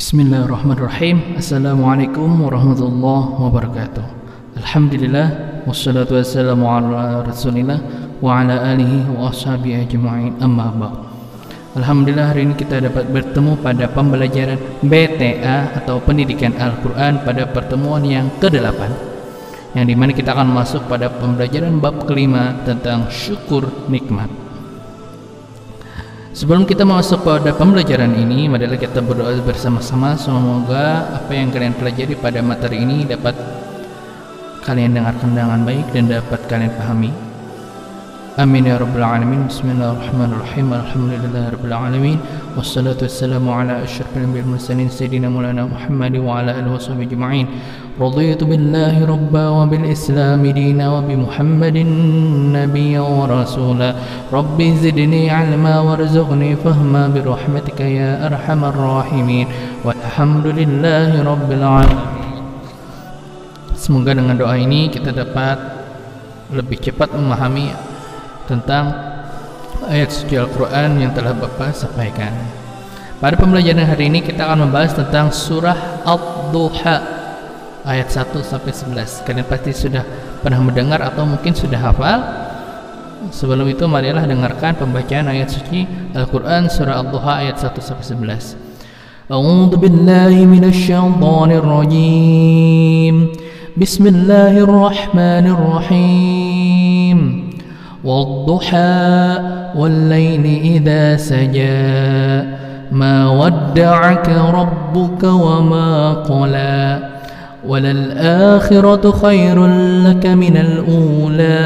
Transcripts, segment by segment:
Bismillahirrahmanirrahim. Assalamualaikum warahmatullahi wabarakatuh. Alhamdulillah wassalatu wassalamu ala rasulillah wa ala alihi wa ashabihi ajma'in, amma ba'd. Alhamdulillah, hari ini kita dapat bertemu pada pembelajaran BTA atau Pendidikan Al-Quran pada pertemuan yang ke-8, yang dimana kita akan masuk pada pembelajaran bab kelima tentang syukur nikmat. Sebelum kita masuk pada pembelajaran ini, marilah kita berdoa bersama-sama. Semoga apa yang kalian pelajari pada materi ini dapat kalian dengarkan dengan baik dan dapat kalian pahami. Amin ya rabbal alamin. Bismillahirrahmanirrahim. Alhamdulillahirabbil alamin. Wassalatu wassalamu ala asyrafil anbiya'i wal mursalin sayyidina maulana Muhammad wa ala alihi washabihi ajma'in. Raditu billahi rabba wa bil islam dina wa bi Muhammadin nabiyya wa rasula. Rabbi zidni ilma warzuqni fahma bi rahmatika ya arhamar rahimin. Walhamdulillahi rabbil alamin. Semoga dengan doa ini kita dapat lebih cepat memahami tentang ayat suci Al-Quran yang telah Bapak sampaikan. Pada pembelajaran hari ini kita akan membahas tentang surah Ad-Duha ayat 1 sampai 11. Kalian pasti sudah pernah mendengar atau mungkin sudah hafal. Sebelum itu marilah dengarkan pembacaan ayat suci Al-Quran surah Ad-Duha ayat 1 sampai 11. A'udzu billahi minasy syaithanir rajim. Bismillahirrahmanirrahim. والضحى والليل إذا سجى ما ودعك ربك وما قلى وللآخرة خير لك من الأولى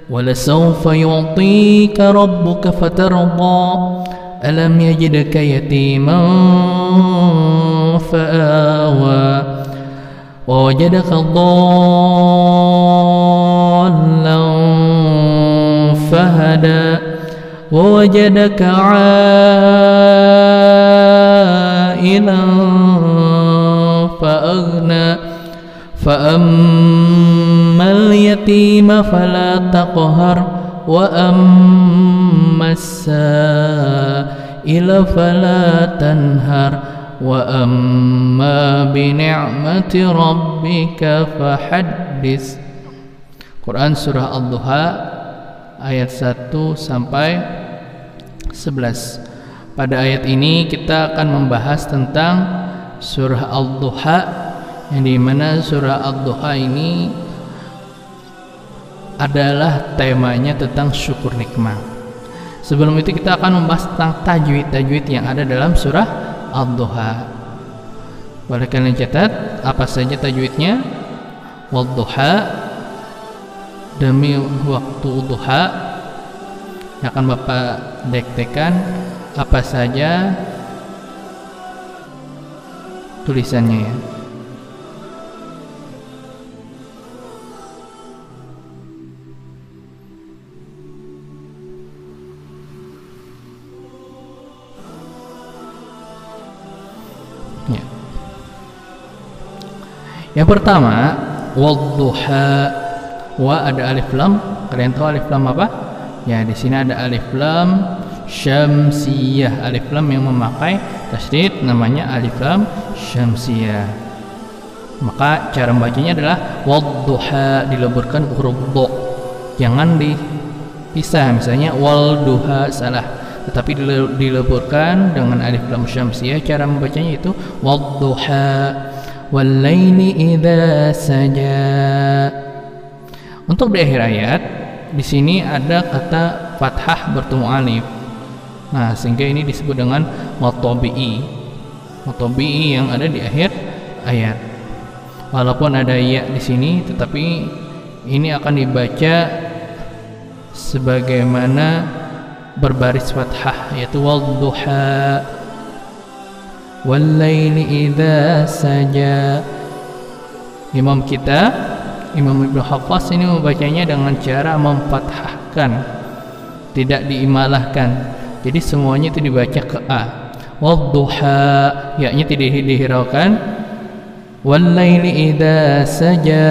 ولسوف يعطيك ربك فترضى ألم يجدك يتيما فآوى ووجدك ضالا فهدى ووجدك عائلا فأغنى فأما اليتيم فلا تقهر وأما السائل فلا تنهر وأما بنعمة ربك فحدث. Quran surah Ad-Duha ayat 1 sampai 11. Pada ayat ini kita akan membahas tentang surah Ad-Duha, yang dimana surah Ad-Duha ini adalah temanya tentang syukur nikmat. Sebelum itu kita akan membahas tentang tajwid yang ada dalam surah Ad-Duha. Boleh kalian catat apa saja tajwidnya? Wad-duha, demi waktu duha, yang akan Bapak dektekan apa saja tulisannya ya. Ya. Yang pertama, wadduha. Wa ada alif lam. Kalian tahu alif lam apa? Ya, di sini ada alif lam syamsiyah. Alif lam yang memakai tasydid namanya alif lam syamsiyah. Maka cara membacanya adalah wadduha, dileburkan huruf dha. Jangan dipisah, misalnya wal duha salah, tetapi dileburkan dengan alif lam syamsiyah. Cara membacanya itu wadduha wal laili idza saja. Untuk di akhir ayat, di sini ada kata fathah bertemu alif. Nah, sehingga ini disebut dengan matobi'i. Matobi'i yang ada di akhir ayat. Walaupun ada ya di sini, tetapi ini akan dibaca sebagaimana berbaris fathah, yaitu wal-duha wal laili idza saja. Imam kita Imam Ibnu Haffaz ini membacanya dengan cara memfathahkan, tidak diimalahkan. Jadi semuanya itu dibaca ke a. Wadduha, ya-nya tidak dihiraukan. Wal laili idza saja,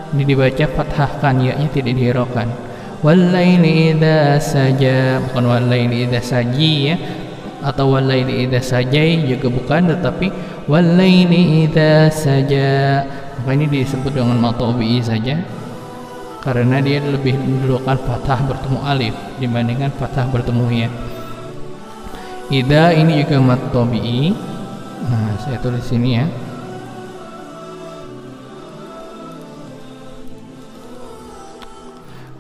ini dibaca fathahkan, ya-nya tidak dihiraukan. Wal laili idza saja, bukan wal laili idza saji ya. atau walaili idza sajai juga bukan, tetapi walaili idza saja. Maka ini disebut dengan mat tabi'i saja karena dia lebih mendulukan fathah bertemu alif dibandingkan fathah bertemu ya. Idza ini juga mat tabi'i. Nah, saya tulis sini ya.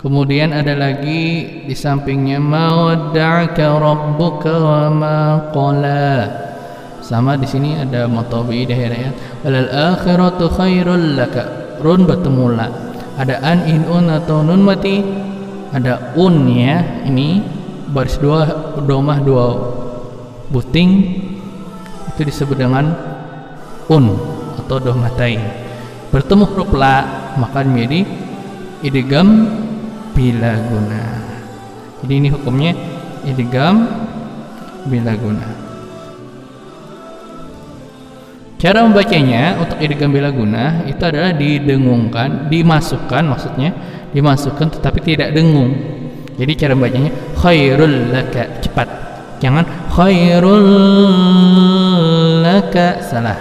Kemudian ada lagi di sampingnya ma wadda'aka rabbuka wa ma qala. Sama di sini ada mat tabi'i di akhir ayat. Walal akhiratu khairul laka. Run bertemu la. Ada an, in, un atau nun mati. Ada un ya. Ini baris dua domah dua buting itu disebut dengan un atau domatain. Bertemu huruf la maka menjadi idgham bila guna. Jadi ini hukumnya idgham bila guna. Cara membacanya untuk idgham bila guna itu adalah didengungkan, dimasukkan maksudnya, dimasukkan tetapi tidak dengung. Jadi cara membacanya khairul laka, cepat. Jangan khairul laka, salah.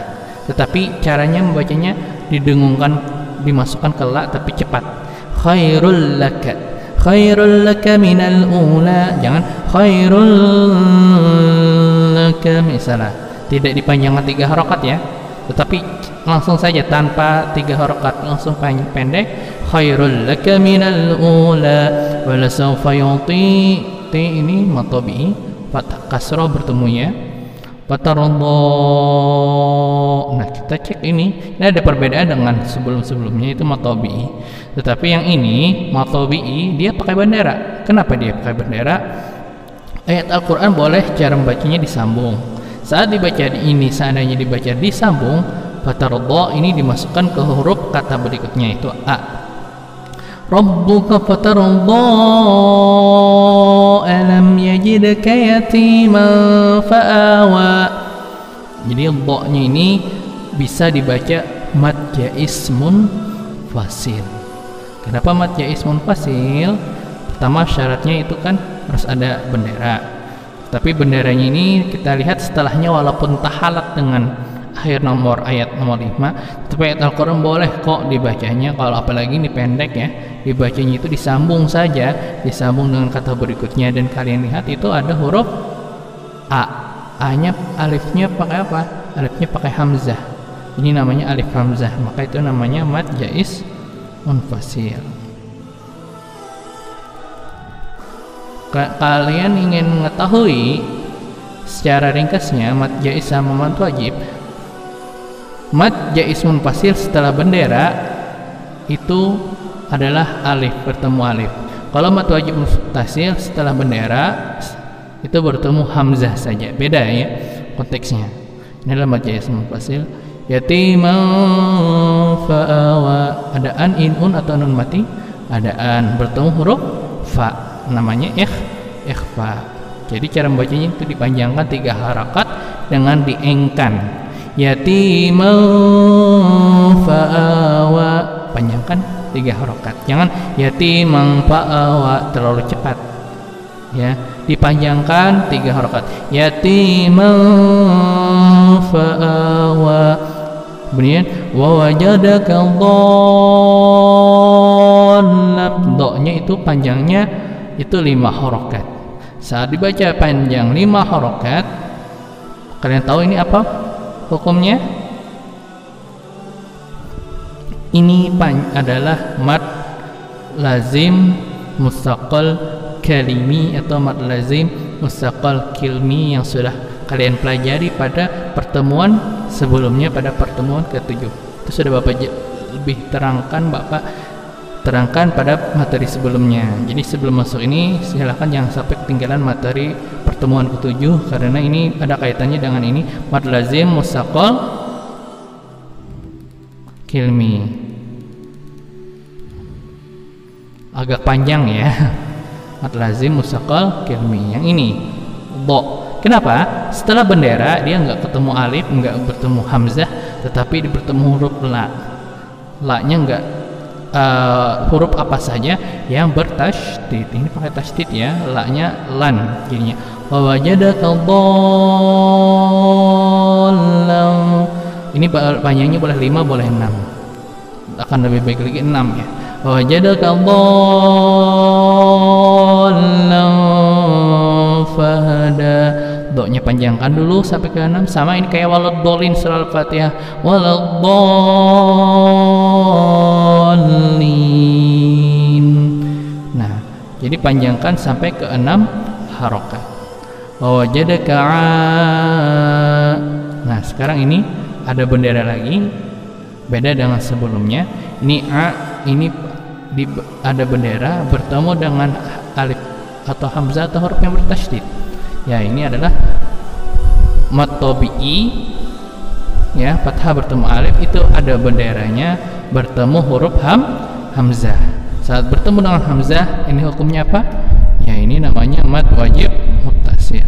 Tetapi caranya membacanya didengungkan, dimasukkan ke la tapi cepat. Khairul laka minal ula, jangan khairul laka, misalnya tidak dipanjangkan 3 harokat ya, tetapi langsung saja tanpa 3 harokat, langsung pendek. Khairul laka minal ula wala sawfa yuti, ini mat tabi'i, fathah kasrah bertemu ya. Fatarallah. Nah, kita cek ini ada perbedaan dengan sebelum-sebelumnya itu mat tabi'i. Tetapi yang ini mat tabi'i dia pakai bendera. Kenapa dia pakai bendera? Ayat Al-Qur'an boleh cara membacanya disambung. Saat dibaca ini seandainya dibaca disambung, fatarallah ini dimasukkan ke huruf kata berikutnya itu a. Rabbuka fatarallah alam yajidka yatiman fa'awa. Jadi dha-nya ini bisa dibaca mad jaismun fasil. Kenapa mad jaismun fasil? Pertama syaratnya itu kan harus ada bendera. Tapi benderanya ini kita lihat setelahnya walaupun tahalat dengan akhir ayat nomor 5, tapi ayat Al-Quran boleh kok dibacanya, kalau apalagi ini pendek ya, dibacanya itu disambung saja, disambung dengan kata berikutnya. Dan kalian lihat itu ada huruf a, a-nya alifnya pakai apa? Alifnya pakai hamzah, ini namanya alif hamzah, maka itu namanya mad jais munfasil. Kalian ingin mengetahui secara ringkasnya mad jais sama mad wajib. Mad jais munfasil setelah bendera itu adalah alif, bertemu alif. Kalau mad wajib munfasil setelah bendera itu bertemu hamzah saja, beda ya konteksnya. Ini adalah mad jais munfasil. Yatiman fa'awa, ada an, in, un atau nun mati, ada an bertemu huruf fa, namanya ikhfa. Jadi cara membacanya itu dipanjangkan 3 harakat dengan diengkan. Yatiman fa'awa, panjangkan 3 harakat. Jangan yatiman fa'awa terlalu cepat. Ya, dipanjangkan 3 harakat. Yatiman fa'awa. Kemudian wa wajadaka dhallan, do-nya itu panjangnya itu 5 harakat. Saat dibaca panjang 5 harakat, kalian tahu ini apa hukumnya? Ini adalah mad lazim mustaqal kalimi atau mad lazim mustaqal kilmi yang sudah kalian pelajari pada pertemuan sebelumnya, pada pertemuan ke-7. Itu sudah Bapak lebih terangkan, Bapak terangkan pada materi sebelumnya. Jadi sebelum masuk ini silahkan jangan sampai ketinggalan materi pertemuan ke-7 karena ini ada kaitannya dengan ini mad lazim mustaqal kilmi. Agak panjang ya. Mad lazim mustaqal kilmi yang ini bo. Kenapa? Setelah bendera dia nggak ketemu alif, nggak bertemu hamzah, tetapi bertemu huruf la. La-nya nggak huruf apa saja yang bertasydid. Ini pakai tasydid ya, la-nya lan, jadinya wa wajadaka dhallan. Ini panjangnya boleh 5 boleh 6, akan lebih baik lagi 6 ya. Wa wajadaka dhallan fahada. Do-nya panjangkan dulu sampai ke 6. Sama ini kayak waladdallin surah Al-Fatihah, waladdallin. Nah, jadi panjangkan sampai ke 6 harokat. Wa wajadaka. Nah, sekarang ini ada bendera lagi, beda dengan sebelumnya. Ini a, ini ada bendera bertemu dengan alif atau hamzah atau huruf yang bertasydid. Ya, ini adalah mad tabi'i ya, fathah bertemu alif, itu ada benderanya bertemu huruf hamzah. Saat bertemu dengan hamzah, ini hukumnya apa? Ya, ini namanya mad wajib muttasil.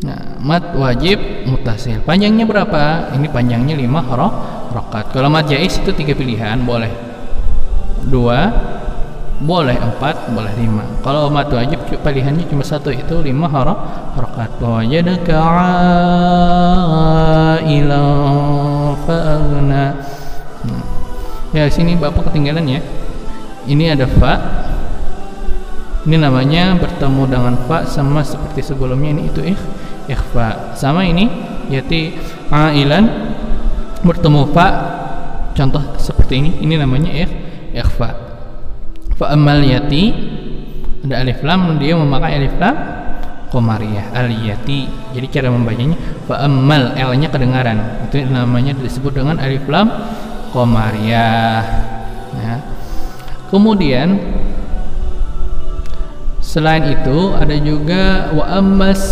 Nah, mad wajib muttasil. Panjangnya berapa? Ini panjangnya 5 harokat. Kalau mad jaiz itu 3 pilihan, boleh 2, boleh 4, boleh 5. Kalau mad wajib pilihannya cuma 1, itu 5 harokat. Wa wajadaka a'ilan fa'aghna. Ya, sini Bapak ketinggalan ya. Ini ada fa. Ini namanya bertemu dengan fa, sama seperti sebelumnya ini itu ikhfa. Sama ini yaitu a'ilan bertemu fa, contoh seperti ini namanya ikhfa. Fa ammal yati, ada alif lam, dia memakai alif lam qamariyah, al-yati. Jadi cara membacanya fa ammal, l-nya kedengaran, itu namanya disebut dengan alif lam qamariyah ya. Kemudian selain itu ada juga wa ammasaila.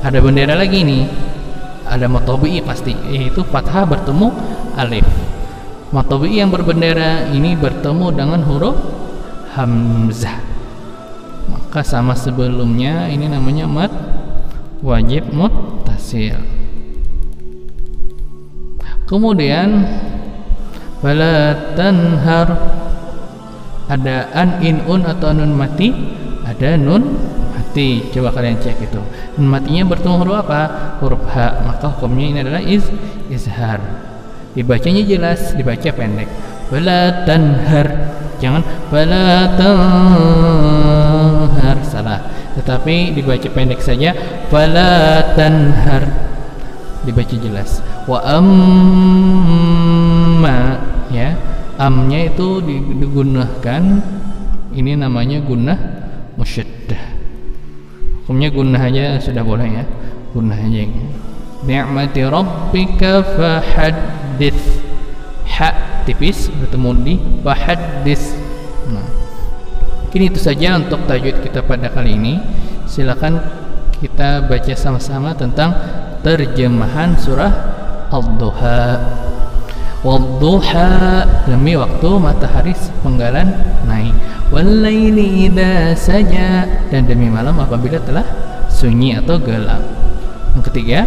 Ada bendera lagi nih, ada matobi pasti, yaitu fathah bertemu alif. Matobi yang berbendera ini bertemu dengan huruf hamzah, maka sama sebelumnya, ini namanya mad wajib muttasil. Kemudian fala tanhar, ada an, in, un atau nun mati, ada nun mati. Coba kalian cek itu, nun matinya bertemu huruf apa? Huruf ha, maka hukumnya ini adalah izhar. Dibacanya jelas, dibaca pendek. Fala tanhar, jangan fala tanhar, salah. Tetapi dibaca pendek saja, fala tanhar, dibaca jelas. Wa amma, ya, amnya itu digunakan, ini namanya gunnah musyaddah. Hukumnya gunnah aja sudah boleh ya, gunnah aja. Ni'mati rabbika fahaddits, ha tipis bertemu di fahaddits. Nah, mungkin itu saja untuk tajwid kita pada kali ini. Silakan kita baca sama-sama tentang terjemahan surah Ad-Duha. Wad-duha, demi waktu matahari sepenggalan naik. Wal-laili idza saja, dan demi malam apabila telah sunyi atau gelap. Yang ketiga,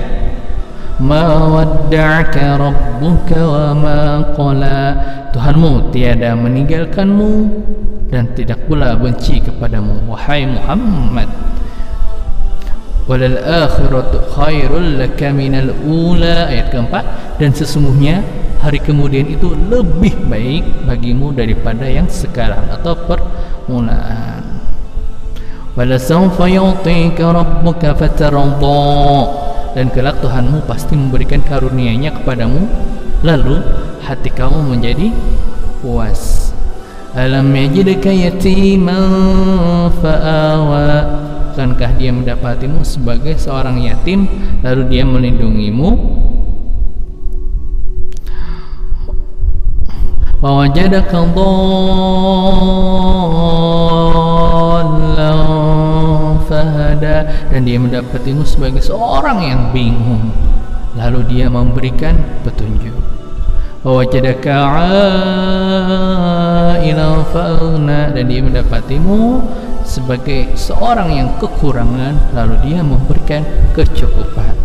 ma wadda'aka rabbuka wa ma qala, Tuhanmu tiada meninggalkanmu dan tidak pula benci kepadamu wahai Muhammad. Walal akhiratu khairul laka minal ula, ayat keempat, dan sesungguhnya hari kemudian itu lebih baik bagimu daripada yang sekarang atau permulaan. Wala sawfa yu'tika rabbuka fatarda, dan kelak Tuhanmu pasti memberikan karunia-Nya kepadamu, lalu hati kamu menjadi puas. Alam yajidka yatiman fa'awa, bukankah dia mendapatimu sebagai seorang yatim lalu dia melindungimu. Wa wajadaka dhallan fahada, dan dia mendapatimu sebagai seorang yang bingung lalu dia memberikan petunjuk. Wa wajadaka a'ilan fa'aghna, dan dia mendapatimu sebagai seorang yang kekurangan lalu dia memberikan kecukupan.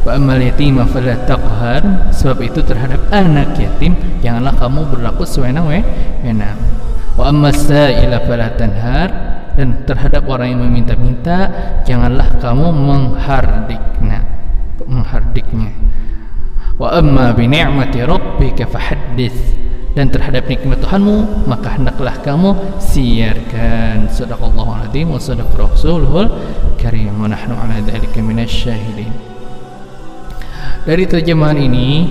Wa ammal yatima fala taqhar, sebab itu terhadap anak yatim janganlah kamu berlaku sewenang-wenang. Wa ammas sa'ila fala tanhar, dan terhadap orang yang meminta-minta janganlah kamu menghardiknya. Wa amma bi ni'mati rabbika fahaddits, dan terhadap nikmat Tuhanmu maka hendaklah kamu siarkan. Shadaqallahul azim wa shadaqa rasulul karim wa nahnu ala dzalika minasyahidin. Dari terjemahan ini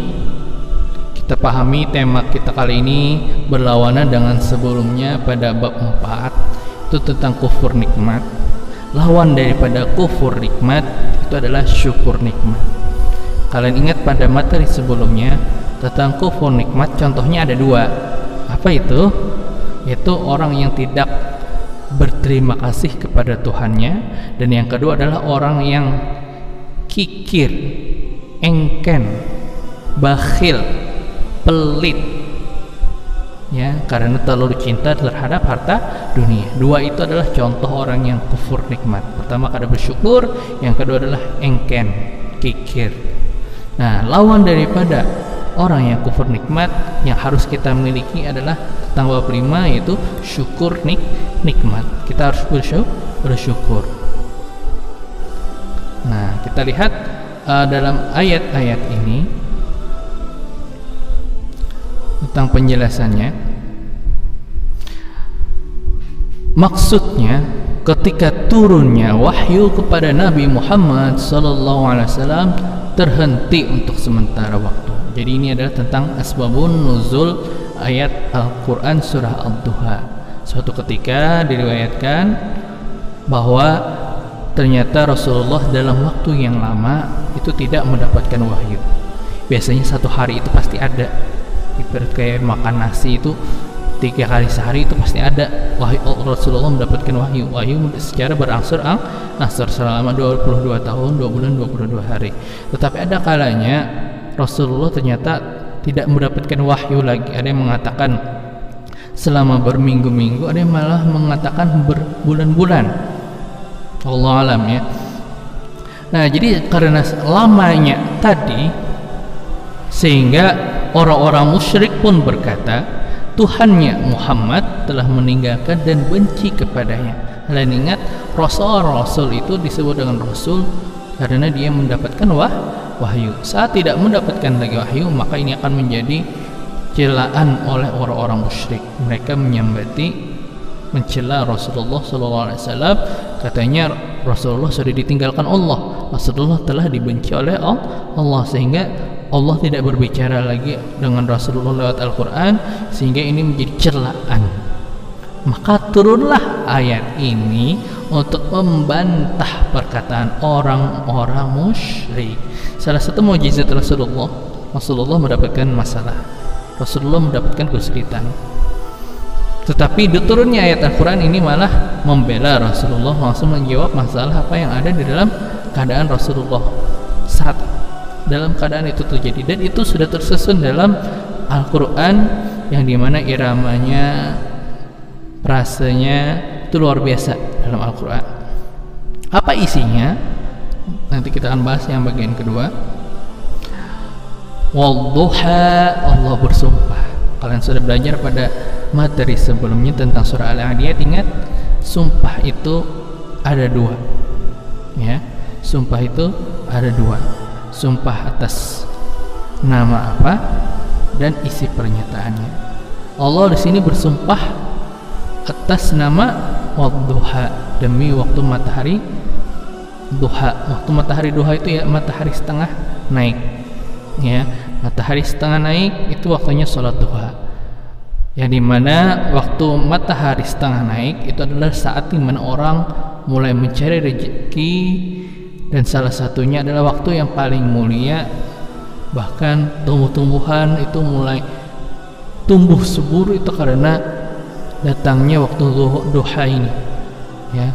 kita pahami tema kita kali ini berlawanan dengan sebelumnya pada bab 4, itu tentang kufur nikmat. Lawan daripada kufur nikmat itu adalah syukur nikmat. Kalian ingat pada materi sebelumnya tentang kufur nikmat, contohnya ada 2. Apa itu? Yaitu orang yang tidak berterima kasih kepada Tuhannya, dan yang kedua adalah orang yang kikir, engken, bakhil, pelit, ya, karena terlalu cinta terhadap harta dunia. 2 itu adalah contoh orang yang kufur nikmat. Pertama kada bersyukur, yang kedua adalah engken, kikir. Nah, lawan daripada orang yang kufur nikmat yang harus kita miliki adalah tanggal 5, yaitu syukur nikmat. Kita harus bersyukur. Nah, kita lihat dalam ayat-ayat ini tentang penjelasannya. Maksudnya ketika turunnya wahyu kepada Nabi Muhammad SAW terhenti untuk sementara waktu. Jadi ini adalah tentang asbabun nuzul ayat Al-Quran surah Ad-Duha. Suatu ketika diriwayatkan bahwa ternyata Rasulullah dalam waktu yang lama itu tidak mendapatkan wahyu. Biasanya 1 hari itu pasti ada. Ibarat kayak makan nasi itu 3 kali sehari itu pasti ada wahyu. Rasulullah mendapatkan wahyu secara berangsur-angsur selama 22 tahun 2 bulan 22 hari. Tetapi ada kalanya Rasulullah ternyata tidak mendapatkan wahyu lagi. Ada yang mengatakan selama berminggu-minggu, ada yang malah mengatakan berbulan-bulan. Allah alam, ya. Nah, jadi karena lamanya tadi, sehingga orang-orang musyrik pun berkata Tuhannya Muhammad telah meninggalkan dan benci kepadanya. Kalian ingat Rasul itu disebut dengan Rasul karena dia mendapatkan wahyu. Saat tidak mendapatkan lagi wahyu, maka ini akan menjadi celaan oleh orang-orang musyrik. Mereka mencela Rasulullah SAW. Katanya Rasulullah sudah ditinggalkan Allah, Rasulullah telah dibenci oleh Allah, sehingga Allah tidak berbicara lagi dengan Rasulullah lewat Al-Quran, sehingga ini menjadi celaan. Maka turunlah ayat ini untuk membantah perkataan orang-orang musyrik. Salah satu mukjizat Rasulullah mendapatkan masalah, Rasulullah mendapatkan kesulitan. Tetapi turunnya ayat Al-Quran ini malah membela Rasulullah, langsung menjawab masalah apa yang ada di dalam keadaan Rasulullah saat dalam keadaan itu terjadi. Dan itu sudah tersusun dalam Al-Quran, yang dimana iramanya, frasenya itu luar biasa dalam Al-Quran. Apa isinya? Nanti kita akan bahas yang bagian kedua. Wadduha, Allah bersumpah. Kalian sudah belajar pada materi sebelumnya tentang surah Al-Adiyat. Ingat, sumpah itu ada 2, ya. Sumpah itu ada 2. Sumpah atas nama apa dan isi pernyataannya. Allah di sini bersumpah atas nama Wadduha, demi waktu matahari duha. Waktu matahari duha itu ya matahari setengah naik, ya. Matahari setengah naik itu waktunya sholat duha, yang dimana waktu matahari setengah naik itu adalah saat dimana orang mulai mencari rezeki, dan salah satunya adalah waktu yang paling mulia. Bahkan tumbuh-tumbuhan itu mulai tumbuh subur itu karena datangnya waktu duha ini, ya.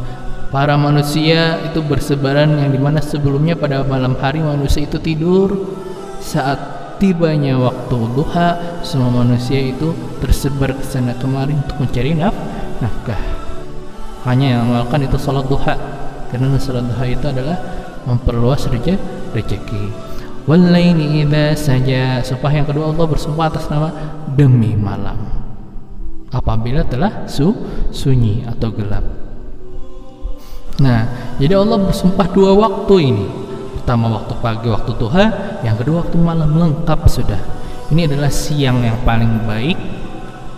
Para manusia itu bersebaran, yang dimana sebelumnya pada malam hari manusia itu tidur. Saat tibanya waktu duha, semua manusia itu tersebar ke sana kemari untuk mencari nafkah. Hanya yang melakukan itu salat duha, karena salat duha itu adalah memperluas rezeki. Wal-laili idza saja. Sumpah yang kedua Allah bersumpah atas nama demi malam apabila telah sunyi atau gelap. Nah, jadi Allah bersumpah dua waktu ini. Pertama waktu pagi, waktu duha, yang kedua waktu malam, lengkap sudah. Ini adalah siang yang paling baik,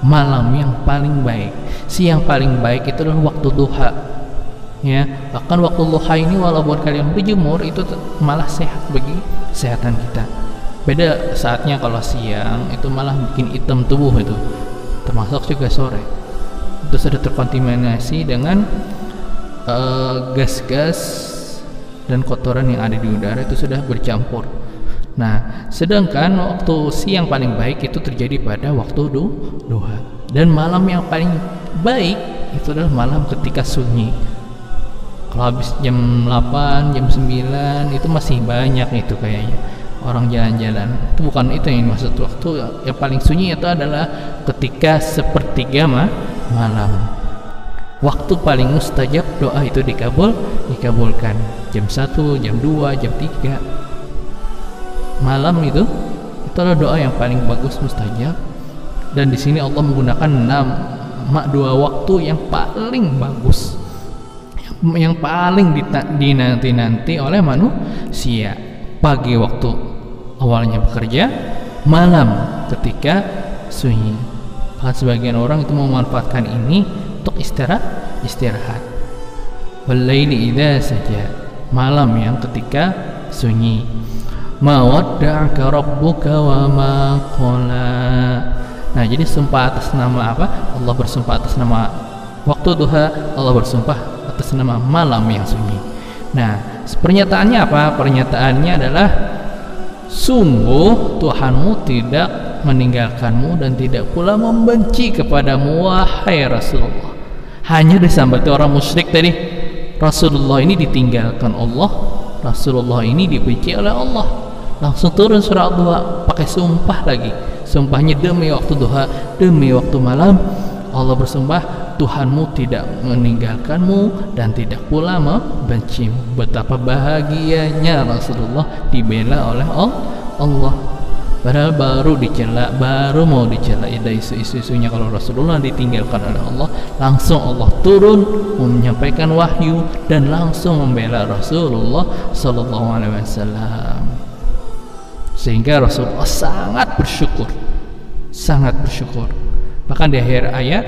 malam yang paling baik. Siang paling baik itu adalah waktu duha. Ya, bahkan waktu duha ini walaupun kalian berjemur itu malah sehat bagi kesehatan kita. Beda saatnya kalau siang itu malah bikin hitam tubuh itu. Termasuk juga sore. Itu sudah terkontaminasi dengan gas-gas dan kotoran yang ada di udara, itu sudah bercampur. Nah, sedangkan waktu siang paling baik itu terjadi pada waktu duha. Dan malam yang paling baik itu adalah malam ketika sunyi. Kalau habis jam 8, jam 9 itu masih banyak itu kayaknya orang jalan-jalan. Itu bukan itu yang maksud. Waktu yang paling sunyi itu adalah ketika sepertiga malam. Waktu paling mustajab doa itu dikabulkan jam 1, jam 2, jam 3 malam itu adalah doa yang paling bagus mustajab. Dan di sini Allah menggunakan dua waktu yang paling bagus, yang paling dinanti-nanti oleh manusia. Pagi waktu awalnya bekerja, malam ketika sunyi. Bahkan sebagian orang itu memanfaatkan ini untuk istirahat. Wal-laili idza saja, malam yang ketika sunyi. Ma wadda'aka rabbuka wa ma qala. Nah, jadi sumpah atas nama apa? Allah bersumpah atas nama waktu duha, Allah bersumpah atas nama malam yang sunyi. Nah, pernyataannya apa? Pernyataannya adalah sungguh Tuhanmu tidak meninggalkanmu dan tidak pula membenci kepadamu wahai Rasulullah. Hanya disambati orang musyrik tadi. Rasulullah ini ditinggalkan Allah, Rasulullah ini dibenci oleh Allah. Langsung turun surah duha pakai sumpah lagi. Sumpahnya demi waktu duha, demi waktu malam. Allah bersumpah Tuhanmu tidak meninggalkanmu dan tidak pula membencimu. Betapa bahagianya Rasulullah dibela oleh Allah. Padahal baru mau dicela dari isu-isunya kalau Rasulullah ditinggalkan oleh Allah. Langsung Allah turun menyampaikan wahyu dan langsung membela Rasulullah sallallahu alaihi wasallam. Sehingga Rasulullah sangat bersyukur. Bahkan di akhir ayat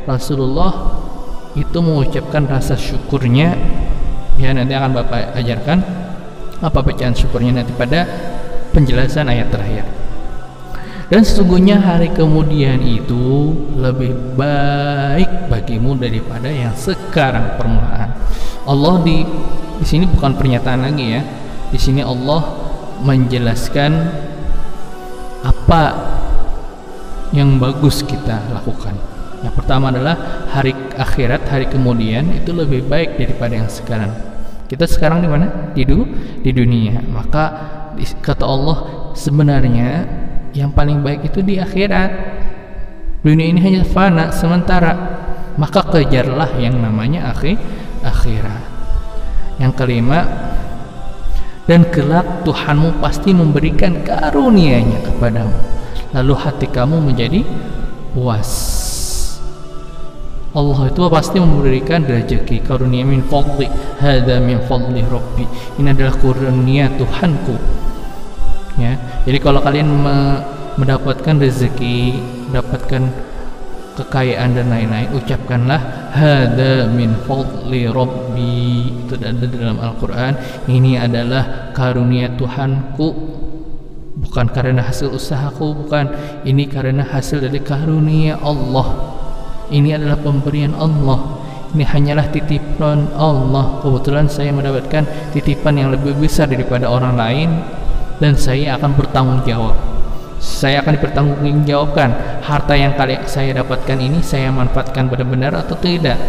Rasulullah itu mengucapkan rasa syukurnya. Ya, nanti akan Bapak ajarkan apa bacaan syukurnya nanti pada penjelasan ayat terakhir. Dan sesungguhnya hari kemudian itu lebih baik bagimu daripada yang sekarang permulaan. Allah di sini bukan pernyataan lagi ya. Di sini Allah menjelaskan apa yang bagus kita lakukan. Yang pertama adalah hari akhirat, hari kemudian itu lebih baik daripada yang sekarang. Kita sekarang di mana? Di dunia. Maka kata Allah sebenarnya yang paling baik itu di akhirat. Dunia ini hanya fana sementara. Maka kejarlah yang namanya akhirat. Yang kelima, dan kelak Tuhanmu pasti memberikan karunia-Nya kepadamu, lalu hati kamu menjadi puas. Allah itu pasti memberikan rezeki, karunia min fadli, hadza min fadli rabbi. Ini adalah karunia Tuhanku. Ya, jadi kalau kalian mendapatkan rezeki, mendapatkan kekayaan dan lain-lain, ucapkanlah hadza min fadli rabbi. Itu ada dalam Al-Qur'an. Ini adalah karunia Tuhanku, bukan karena hasil usahaku, bukan. Ini karena hasil dari karunia Allah. Ini adalah pemberian Allah. Ini hanyalah titipan Allah. Kebetulan saya mendapatkan titipan yang lebih besar daripada orang lain, dan saya akan bertanggung jawab. Saya akan dipertanggungjawabkan. Harta yang saya dapatkan ini saya manfaatkan benar-benar atau tidak?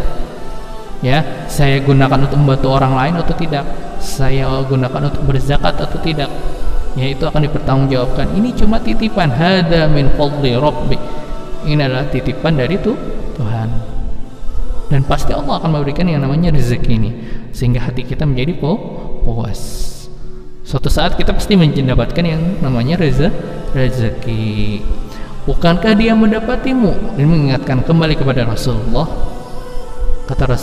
Ya, saya gunakan untuk membantu orang lain atau tidak? Saya gunakan untuk berzakat atau tidak? Ya, itu akan dipertanggungjawabkan. Ini cuma titipan. Hadza min fadli rabbi. Ini adalah titipan dari Tuhan. Dan pasti Allah akan memberikan yang namanya rezeki ini, sehingga hati kita menjadi puas. Suatu saat kita pasti mendapatkan yang namanya rezeki. Bukankah dia mendapatimu? Dan mengingatkan kembali kepada Rasulullah. Kata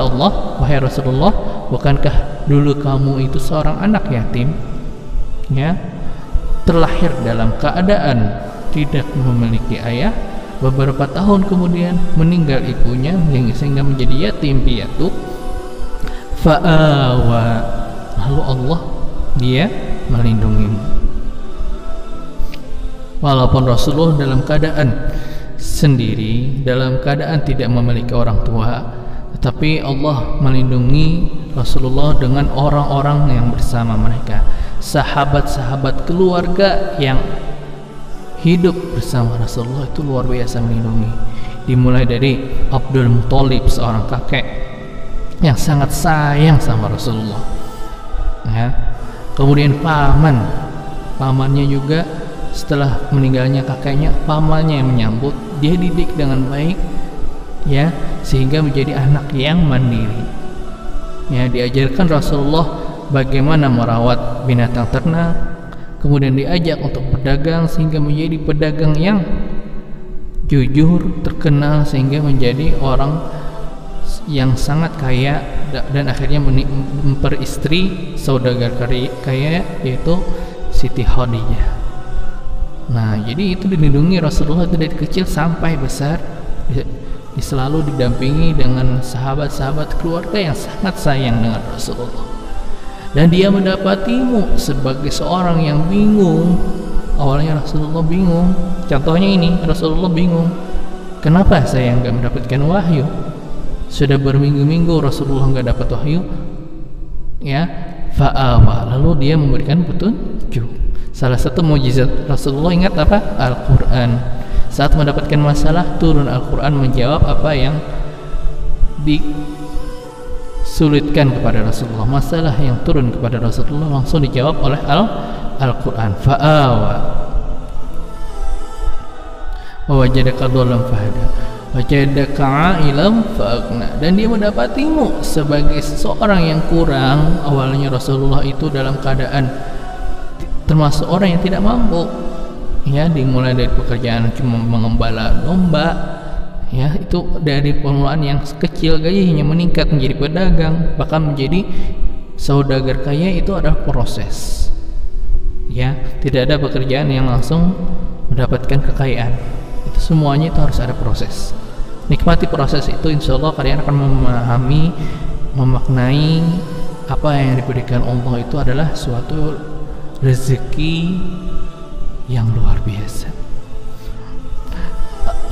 Allah, wahai Rasulullah, bukankah dulu kamu itu seorang anak yatim, ya, terlahir dalam keadaan tidak memiliki ayah, beberapa tahun kemudian meninggal ibunya sehingga menjadi yatim piatu. Fa'awa, lalu Allah dia melindungimu. Walaupun Rasulullah dalam keadaan sendiri, dalam keadaan tidak memiliki orang tua, tetapi Allah melindungi Rasulullah dengan orang-orang yang bersama mereka, sahabat-sahabat keluarga yang hidup bersama Rasulullah itu luar biasa melindungi. Dimulai dari Abdul Muthalib, seorang kakek yang sangat sayang sama Rasulullah, ya. Kemudian pamannya juga setelah meninggalnya kakeknya, pamannya yang menyambut, dia didik dengan baik, ya, sehingga menjadi anak yang mandiri. Ya, diajarkan Rasulullah bagaimana merawat binatang ternak, kemudian diajak untuk berdagang sehingga menjadi pedagang yang jujur, terkenal, sehingga menjadi orang yang sangat kaya dan akhirnya memperistri saudagar kaya yaitu Siti Khadijah. Nah, jadi itu dilindungi Rasulullah dari kecil sampai besar, selalu didampingi dengan sahabat-sahabat keluarga yang sangat sayang dengan Rasulullah. Dan dia mendapatimu sebagai seorang yang bingung. Awalnya Rasulullah bingung. Contohnya ini, Rasulullah bingung, kenapa saya nggak mendapatkan wahyu? Sudah berminggu-minggu Rasulullah nggak dapat wahyu, ya. Fa'awa, lalu dia memberikan petunjuk. Salah satu mukjizat Rasulullah, ingat apa? Al-Quran. Saat mendapatkan masalah, turun Al-Quran menjawab apa yang disulitkan kepada Rasulullah. Masalah yang turun kepada Rasulullah langsung dijawab oleh Al-Quran. Fa'awa wa wajadaka dhalam fahada wajadaka 'ailam fa'agna. Dan dia mendapatimu sebagai seorang yang kurang. Awalnya Rasulullah itu dalam keadaan termasuk orang yang tidak mampu, ya, dimulai dari pekerjaan cuma mengembala domba, ya, itu dari permulaan yang kecil gajinya meningkat menjadi pedagang, bahkan menjadi saudagar kaya. Itu adalah proses, ya, tidak ada pekerjaan yang langsung mendapatkan kekayaan. Itu semuanya itu harus ada proses. Nikmati proses itu, insya Allah kalian akan memahami, memaknai apa yang diberikan Allah itu adalah suatu rezeki yang luar biasa.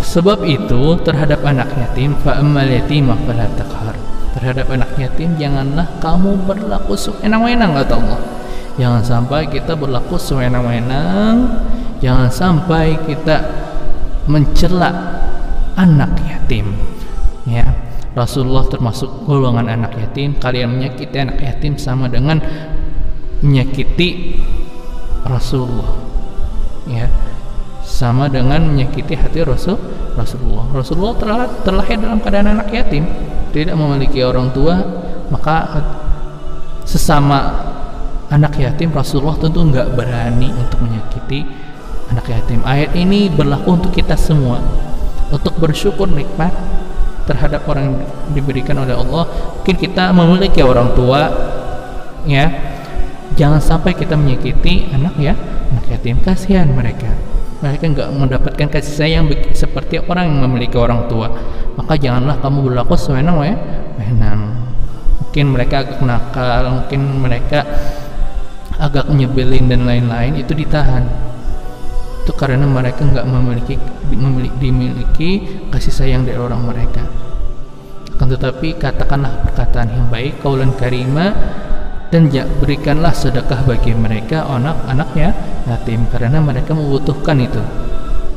Sebab itu terhadap anak yatim, fa'ammal yatima fala taqhar, terhadap anak yatim janganlah kamu berlaku sewenang-wenang, kata Allah. Jangan sampai kita berlaku sewenang-wenang, jangan sampai kita mencela anak yatim, ya. Rasulullah termasuk golongan anak yatim. Kalian menyakiti anak yatim sama dengan menyakiti Rasulullah, ya, sama dengan menyakiti hati Rasulullah. Rasulullah terlahir dalam keadaan anak yatim, tidak memiliki orang tua, maka sesama anak yatim Rasulullah tentu enggak berani untuk menyakiti anak yatim. Ayat ini berlaku untuk kita semua, untuk bersyukur nikmat terhadap orang yang diberikan oleh Allah. Mungkin kita memiliki orang tua, ya, jangan sampai kita menyakiti anak yatim. Kasihan mereka enggak mendapatkan kasih sayang seperti orang yang memiliki orang tua. Maka janganlah kamu berlaku sewenang-wenang. Mungkin mereka agak nakal, mungkin mereka agak nyebelin dan lain-lain, itu ditahan. Itu karena mereka enggak dimiliki kasih sayang dari orang mereka. Akan tetapi katakanlah perkataan yang baik, qaulan karima, dan berikanlah sedekah bagi mereka anak-anaknya yatim, karena mereka membutuhkan itu,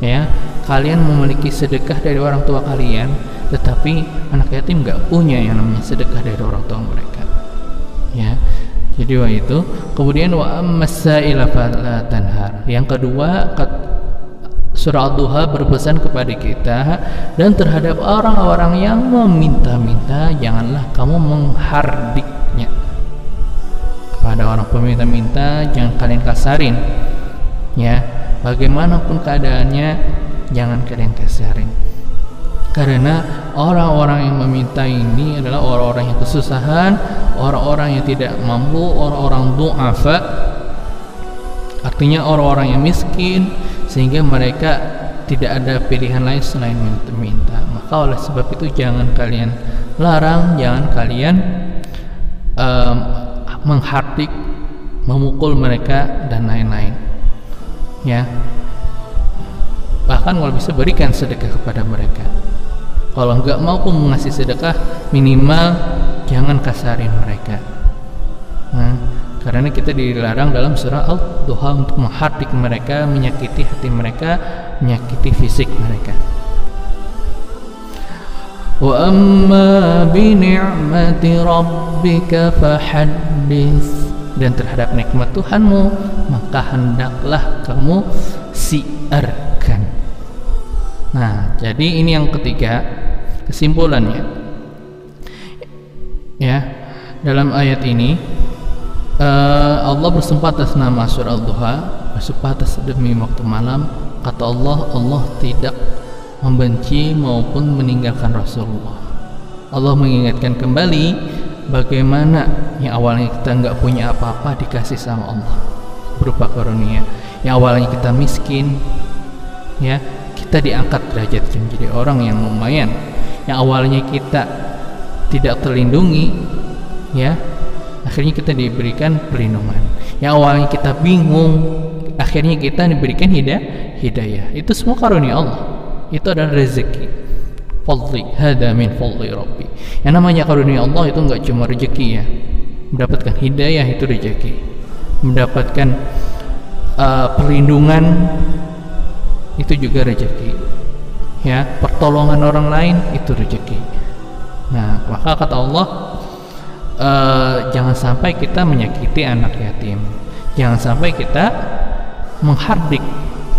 ya. Kalian memiliki sedekah dari orang tua kalian, tetapi anak yatim enggak punya yang namanya sedekah dari orang tua mereka, ya. Jadi itu. Kemudian wa ammasaila fala tanhar. Yang kedua, surah Ad-Duha berpesan kepada kita, dan terhadap orang-orang yang meminta-minta janganlah kamu menghardiknya. kepada orang peminta-minta jangan kalian kasarin, ya, bagaimanapun keadaannya jangan kalian kasarin, karena orang-orang yang meminta ini adalah orang-orang yang kesusahan, orang-orang yang tidak mampu, orang-orang du'afa, artinya orang-orang yang miskin, sehingga mereka tidak ada pilihan lain selain minta-minta. Maka oleh sebab itu jangan kalian larang, jangan kalian menghardik, memukul mereka dan lain-lain, ya. Bahkan kalau bisa berikan sedekah kepada mereka. Kalau enggak mau pun mengasih sedekah, minimal jangan kasarin mereka. Nah, karena kita dilarang dalam surah Al-Duha untuk menghardik mereka, menyakiti hati mereka, menyakiti fisik mereka. Wa amma bi ni'mati rabbika fahaddits, dan terhadap nikmat Tuhanmu maka hendaklah kamu siarkan. Nah, jadi ini yang ketiga kesimpulannya, ya. Dalam ayat ini Allah bersumpah atas nama surah Al-Duha, bersumpah atas demi waktu malam. Kata Allah, Allah tidak membenci maupun meninggalkan Rasulullah. Allah mengingatkan kembali bagaimana yang awalnya kita nggak punya apa-apa dikasih sama Allah berupa karunia. Yang awalnya kita miskin, ya, kita diangkat derajatnya menjadi orang yang lumayan. Yang awalnya kita tidak terlindungi, ya, akhirnya kita diberikan perlindungan. Yang awalnya kita bingung, akhirnya kita diberikan hidayah. Itu semua karunia Allah. Itu adalah rezeki. Fadli, hada min fadli Rabbi. Yang namanya karunia Allah itu enggak cuma rezeki, ya. Mendapatkan hidayah itu rezeki. Mendapatkan perlindungan itu juga rezeki. Ya, pertolongan orang lain itu rezeki. Nah, maka kata Allah, jangan sampai kita menyakiti anak yatim. Jangan sampai kita menghardik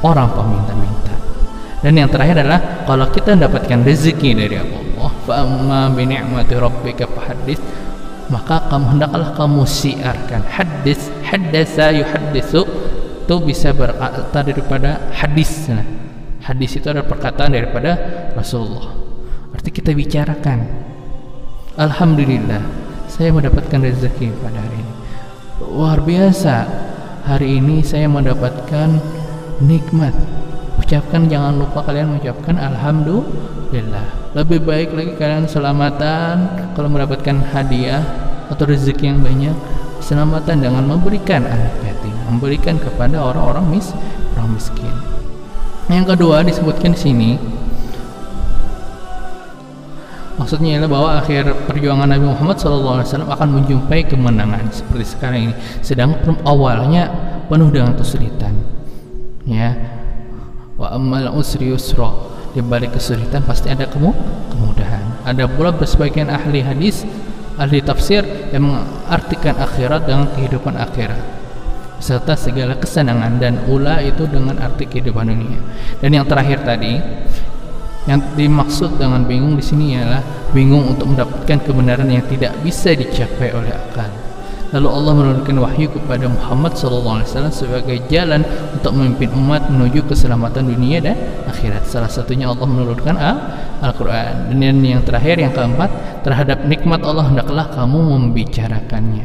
orang peminta-minta. Dan yang terakhir adalah kalau kita mendapatkan rezeki dari Allah, fa amma bi ni'mati rabbika fahaddits, maka hendaklah kamu siarkan. Haddasa yuhadditsu itu bisa berkata daripada hadis. Nah, hadis itu adalah perkataan daripada Rasulullah. Arti kita bicarakan, alhamdulillah saya mendapatkan rezeki pada hari ini. Luar biasa, hari ini saya mendapatkan nikmat. Ucapkan, jangan lupa kalian mengucapkan alhamdulillah. Lebih baik lagi kalian selamatan kalau mendapatkan hadiah atau rezeki yang banyak. Selamatan dengan memberikan anak yatim, memberikan kepada orang miskin. Yang kedua disebutkan di sini, maksudnya adalah bahwa akhir perjuangan Nabi Muhammad SAW akan menjumpai kemenangan seperti sekarang ini. Sedang awalnya penuh dengan kesulitan, ya. Wa ammal usri yusra, di balik kesulitan pasti ada kemudahan. Ada pula sebagian ahli hadis, ahli tafsir yang mengartikan akhirat dengan kehidupan akhirat serta segala kesenangan, dan ula itu dengan arti kehidupan dunia. Dan yang terakhir tadi, yang dimaksud dengan bingung di sini ialah bingung untuk mendapatkan kebenaran yang tidak bisa dicapai oleh akal. Lalu Allah menurunkan wahyu kepada Muhammad SAW sebagai jalan untuk memimpin umat menuju keselamatan dunia dan akhirat. Salah satunya Allah menurunkan Al-Quran. Dan yang terakhir, yang keempat, terhadap nikmat Allah hendaklah kamu membicarakannya,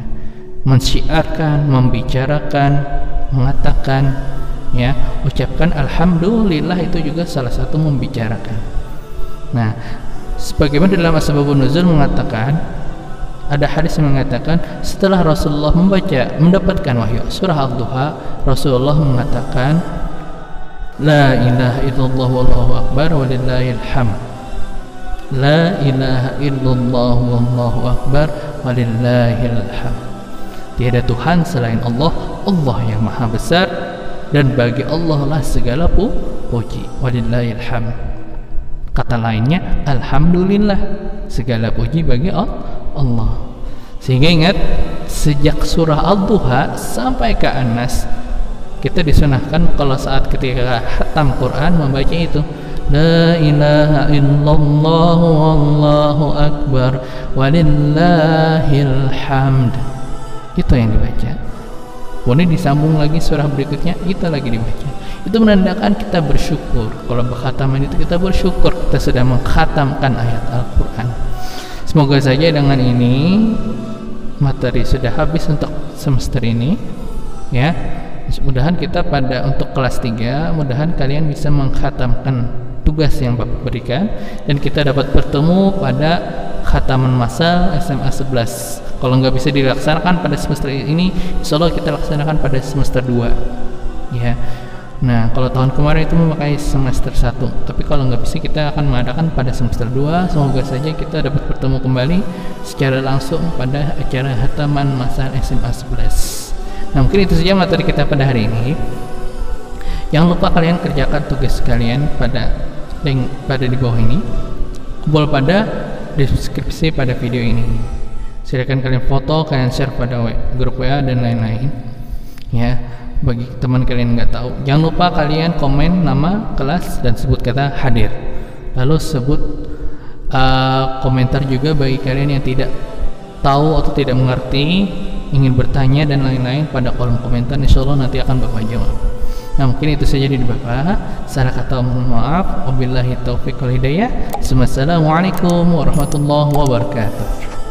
mensyiarkan, membicarakan, mengatakan, ya, ucapkan alhamdulillah, itu juga salah satu membicarakan. Nah, sebagaimana dalam Asbabun Nuzul mengatakan, ada hadis yang mengatakan setelah Rasulullah mendapatkan wahyu surah Al-Duha, Rasulullah mengatakan la ilaha illallah wallahu akbar walillahil hamd. La ilaha illallah wallahu akbar walillahil hamd. Tiada Tuhan selain Allah, Allah yang maha besar, dan bagi Allah lah segala puji. Walillahil hamd. Kata lainnya, alhamdulillah, segala puji bagi Allah. Sehingga ingat, sejak surah Al-Duha sampai ke An-Nas, kita disunahkan kalau saat ketika khatam Quran membaca itu, la ilaha illallah wallahu akbar walillahil hamd. itu yang dibaca. Kemudian disambung lagi surah berikutnya, itu lagi dibaca. Itu menandakan kita bersyukur. Kalau berkhataman itu kita bersyukur kita sudah mengkhatamkan ayat Al-Quran. Semoga saja dengan ini materi sudah habis untuk semester ini, ya. Mudah-mudahan kita untuk kelas 3, mudah-mudahan kalian bisa mengkhatamkan tugas yang Bapak berikan dan kita dapat bertemu pada khataman massal SMA 11. Kalau nggak bisa dilaksanakan pada semester ini, insya Allah kita laksanakan pada semester 2, ya. Nah, kalau tahun kemarin itu memakai semester 1, tapi kalau nggak bisa kita akan mengadakan pada semester 2. Semoga saja kita dapat bertemu kembali secara langsung pada acara khataman massal SMA 11. Nah, mungkin itu saja materi kita pada hari ini. Jangan lupa kalian kerjakan tugas kalian pada link pada di bawah ini, kumpul pada deskripsi pada video ini. Silakan kalian foto, kalian share pada grup WA dan lain-lain, ya. Bagi teman kalian nggak tahu, jangan lupa kalian komen nama kelas dan sebut kata hadir. Lalu sebut komentar juga bagi kalian yang tidak tahu atau tidak mengerti, ingin bertanya dan lain-lain pada kolom komentar. Insya Allah nanti akan Bapak jawab. Nah, mungkin itu saja dari Bapak. Salah kata mohon maaf. Wabillahi taufiq wal hidayah. Assalamualaikum warahmatullahi wabarakatuh.